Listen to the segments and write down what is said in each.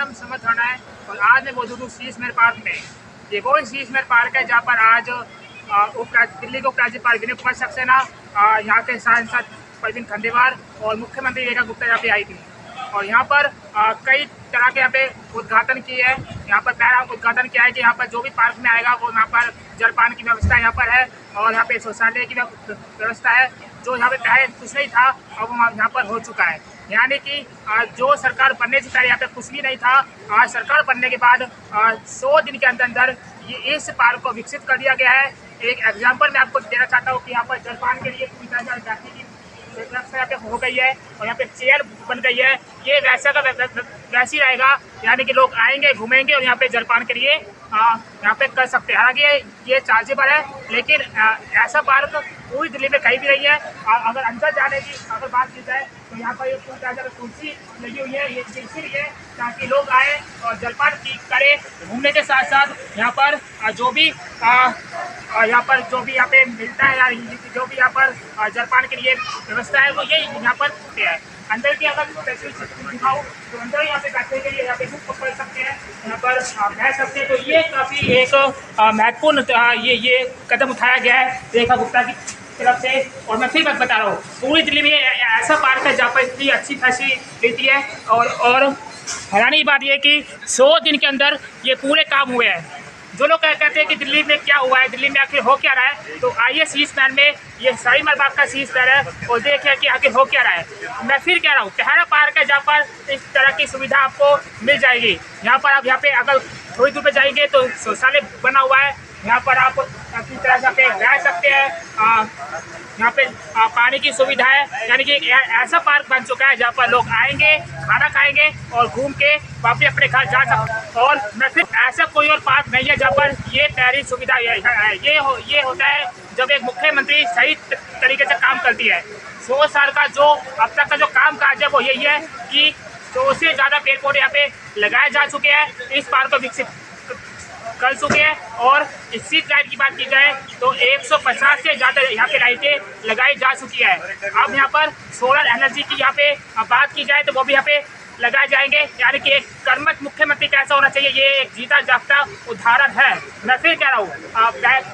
नाम समर्थ राणा है और आज मैं मौजूद हूँ शीश महल पार्क में। ये वो शीश महल पार्क है जहाँ पर आज दिल्ली के उपराज्यपाल विनय कुमार सक्सेना, यहाँ के सांसद परवीन खंडेलवाल और मुख्यमंत्री रेखा गुप्ता यहाँ पे आई थी और यहाँ पर कई तरह के यहाँ पे उद्घाटन किए हैं। यहाँ पर पहला उद्घाटन किया है कि यहाँ पर जो भी पार्क में आएगा वो यहाँ पर जलपान की व्यवस्था यहाँ पर है और यहाँ पे शौचालय की व्यवस्था है, जो यहाँ पे पहले कुछ नहीं था और वो यहाँ पर हो चुका है। यानी कि जो सरकार बनने से पहले यहाँ पे कुछ भी नहीं था, आज सरकार बनने के बाद 100 दिन के अंदर अंदर ये इस पार्क को विकसित कर दिया गया है। एक एग्जाम्पल मैं आपको देना चाहता हूँ कि यहाँ पर जलपान के लिए बैठने की व्यवस्था यहाँ पे हो गई है और यहाँ पे चेयर बन गई है। ये वैसा का वैसी रहेगा, यानी कि लोग आएंगे घूमेंगे और यहाँ पे जलपान के लिए यहाँ पे कर सकते हैं। हालांकि ये चार्जेबल है, लेकिन ऐसा पार्क पूरी दिल्ली में कहीं भी नहीं है। अगर अंदर जाने की अगर बात की जाए तो यहाँ पर ये कुर्सी लगी हुई है, ये इसीलिए ताकि लोग आए और जलपान की करें। घूमने के साथ साथ यहाँ पर जो भी यहाँ पे मिलता है या जो भी यहाँ पर जलपान के लिए व्यवस्था है वो ये यहाँ पर है। अंदर की अगर दिखाऊँ तो अंदर यहाँ पे बैठने के लिए यहाँ पे बुक कर सकते हैं, यहाँ पर बैठ सकते हैं। तो ये काफ़ी एक महत्वपूर्ण ये कदम उठाया गया है रेखा गुप्ता की तरफ से। और मैं फिर बात बता रहा हूँ, पूरी दिल्ली में ऐसा पार्क है जहाँ पर इतनी अच्छी फैसिलिटी है और हैरानी की बात यह है कि 100 दिन के अंदर ये पूरे काम हुए हैं। जो लोग कहते हैं कि दिल्ली में क्या हुआ है, दिल्ली में आखिर हो क्या रहा है, तो आइए शीश महल में, ये शालीमार बाग का शीश महल है और देखिए कि आखिर हो क्या रहा है। मैं फिर कह रहा हूँ, पहला पार्क है जहाँ पर इस तरह की सुविधा आपको मिल जाएगी। यहाँ पर आप यहाँ पे अगर थोड़ी दूर पे जाएंगे तो शौचालय बना हुआ है, यहाँ पर आप अपनी तरह से पे रह सकते हैं। यहाँ पे पानी की सुविधा है, यानी कि ऐसा पार्क बन चुका है जहाँ पर लोग आएंगे, खाना खाएंगे और घूम के वापस अपने घर जा सकते हैं। और मैं फिर ऐसा कोई और पार्क नहीं है जहाँ पर ये पहली सुविधा है। ये होता है जब एक मुख्यमंत्री सही तरीके से काम करती है। 100 साल का जो अब तक का जो काम काज है वो यही है कि 100 से ज़्यादा पेड़ पौधे यहाँ पे लगाए जा चुके हैं, इस पार्क को विकसित कर चुके हैं। और स्ट्रीट लाइट की बात की जाए तो 150 से ज़्यादा यहाँ पे लाइटें लगाई जा चुकी है। अब यहाँ पर सोलर एनर्जी की यहाँ पे बात की जाए तो वो भी यहाँ पे लगाए जाएंगे। यानी कि एक कर्मठ मुख्यमंत्री कैसा होना चाहिए, ये एक जीता जागता उदाहरण है। मैं फिर कह रहा हूँ,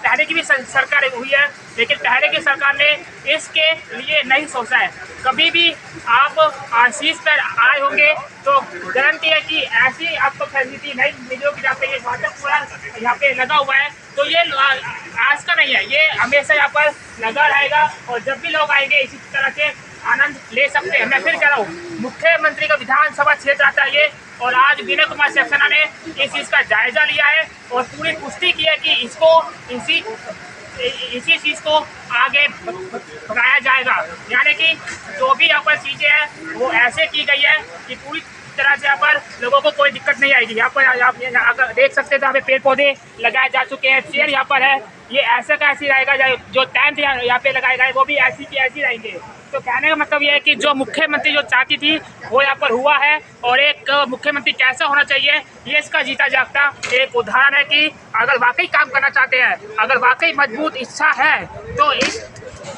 पहले की भी सरकार हुई है, लेकिन पहले की सरकार ने इसके लिए नहीं सोचा है। कभी भी आप शीश पर आए होंगे तो गारंटी है कि ऐसी आपको फैसिलिटी नहीं मिलेगी जहाँ पे ये वाटर कूलर यहाँ पे लगा हुआ है। तो ये आज का नहीं है, ये हमेशा यहाँ पर लगा रहेगा और जब भी लोग आएंगे इसी तरह से आनंद ले सकते हैं। मैं फिर कह रहा हूँ, मुख्यमंत्री का विधानसभा क्षेत्र आता है ये, और आज विनय कुमार सक्सेना ने इस चीज़ का जायजा लिया है और पूरी पुष्टि की है कि इसको इसी चीज़ को आगे बढ़ाया जाएगा। यानी कि जो भी यहाँ पर चीज़ें हैं वो ऐसे की गई है कि पूरी तरह से यहाँ पर लोगों को कोई दिक्कत नहीं आएगी। यहाँ पर आप अगर देख सकते हैं तो यहाँ पे पेड़ पौधे लगाए जा चुके हैं, चेयर यहाँ पर है, ये ऐसा का ऐसी रहेगा। जो टेंट यहाँ पे लगाए गए वो भी ऐसी की ऐसी रहेंगे। तो कहने का मतलब ये है कि जो मुख्यमंत्री जो चाहती थी वो यहाँ पर हुआ है। और एक मुख्यमंत्री कैसा होना चाहिए ये इसका जीता जागता एक उदाहरण है कि अगर वाकई काम करना चाहते हैं, अगर वाकई मजबूत इच्छा है तो इस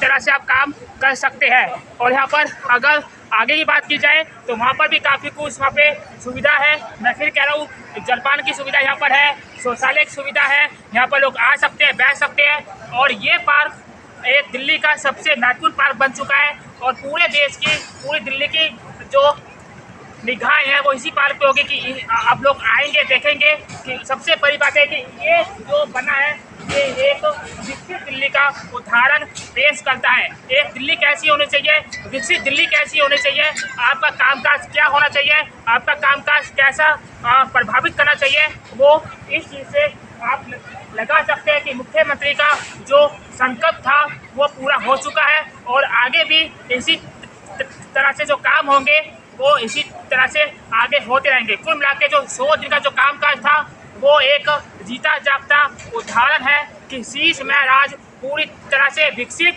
तरह से आप काम कर सकते हैं। और यहाँ पर अगर आगे की बात की जाए तो वहाँ पर भी काफ़ी कुछ वहाँ पे सुविधा है। मैं फिर कह रहा हूँ, जलपान की सुविधा यहाँ पर है, शौचालय की सुविधा है, यहाँ पर लोग आ सकते हैं, बैठ सकते हैं। और ये पार्क एक दिल्ली का सबसे महत्वपूर्ण पार्क बन चुका है और पूरे देश की, पूरी दिल्ली की जो निगाहें हैं वो इसी पार्क पे होगी कि अब लोग आएंगे, देखेंगे। कि सबसे बड़ी बात है कि ये जो बना है ये एक विकसित दिल्ली का उदाहरण पेश करता है। एक दिल्ली कैसी होनी चाहिए, विकसित दिल्ली कैसी होनी चाहिए, आपका कामकाज क्या होना चाहिए, आपका कामकाज कैसा प्रभावित करना चाहिए, वो इस चीज़ से आप लगा सकते हैं कि मुख्यमंत्री का जो संकल्प था वो पूरा हो चुका है और आगे भी इसी तरह से जो काम होंगे वो इसी तरह से आगे होते रहेंगे। कुल मिला के जो 100 दिन का जो कामकाज था वो एक जीता जागता उदाहरण है कि शीश महल आज पूरी तरह से विकसित,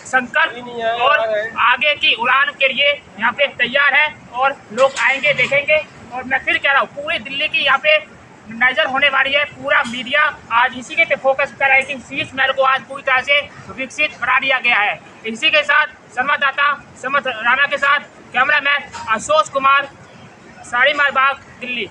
संकल्प और आगे की उड़ान के लिए यहाँ पे तैयार है और लोग आएंगे, देखेंगे। और मैं फिर कह रहा हूँ, पूरी दिल्ली की यहाँ पे नज़र होने वाली है, पूरा मीडिया आज इसी के पे फोकस कर रहा है कि शीश महल को आज पूरी तरह से विकसित बना दिया गया है। इसी के साथ संवाददाता समर्थ राणा के साथ कैमरामैन आशुतोष कुमार, शालीमार बाग, दिल्ली।